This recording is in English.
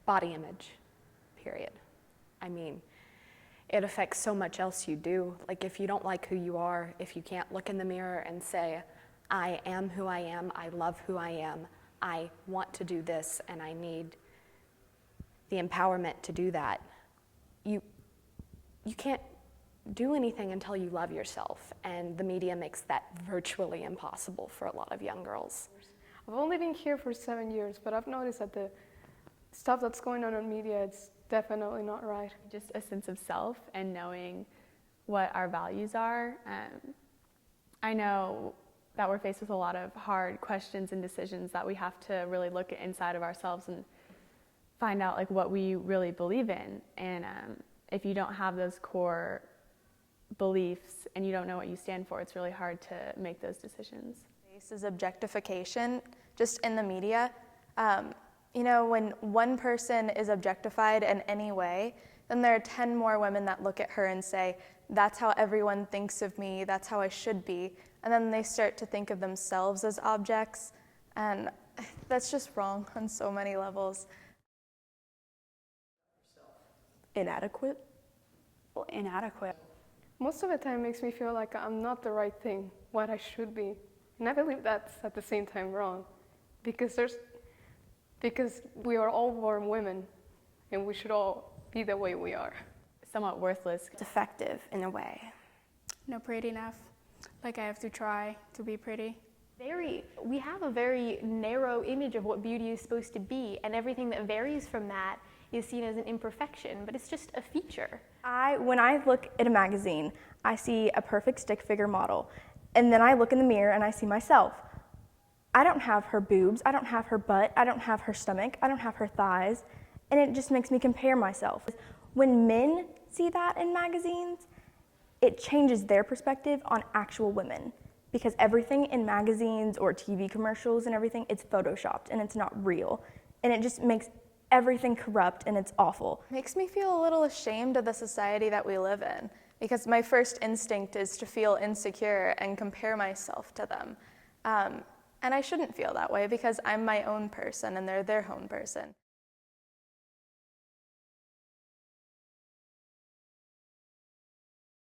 body image, period. I mean, it affects so much else you do. Like if you don't like who you are, if you can't look in the mirror and say, I am who I am, I love who I am, I want to do this, and I need the empowerment to do that, you can't do anything until you love yourself, and the media makes that virtually impossible for a lot of young girls. I've only been here for 7 years, but I've noticed that the stuff that's going on media, it's definitely not right. Just a sense of self and knowing what our values are. I know that we're faced with a lot of hard questions and decisions that we have to really look inside of ourselves and find out like what we really believe in. And if you don't have those core beliefs and you don't know what you stand for, it's really hard to make those decisions. This is objectification just in the media. You know, when one person is objectified in any way, then there are 10 more women that look at her and say, that's how everyone thinks of me, that's how I should be. And then they start to think of themselves as objects, and that's just wrong on so many levels. Inadequate? Well, inadequate. Most of the time it makes me feel like I'm not the right thing, what I should be. And I believe that's at the same time wrong, because we are all born women, and we should all be the way we are. Somewhat worthless. It's effective in a way. Not pretty enough. Like I have to try to be pretty. We have a very narrow image of what beauty is supposed to be, and everything that varies from that is seen as an imperfection, but it's just a feature. When I look at a magazine, I see a perfect stick figure model, and then I look in the mirror and I see myself. I don't have her boobs, I don't have her butt, I don't have her stomach, I don't have her thighs, and it just makes me compare myself. When men see that in magazines, it changes their perspective on actual women, because everything in magazines or TV commercials and everything, it's photoshopped and it's not real, and it just makes everything corrupt and it's awful. Makes me feel a little ashamed of the society that we live in, because my first instinct is to feel insecure and compare myself to them. And I shouldn't feel that way because I'm my own person and they're their own person.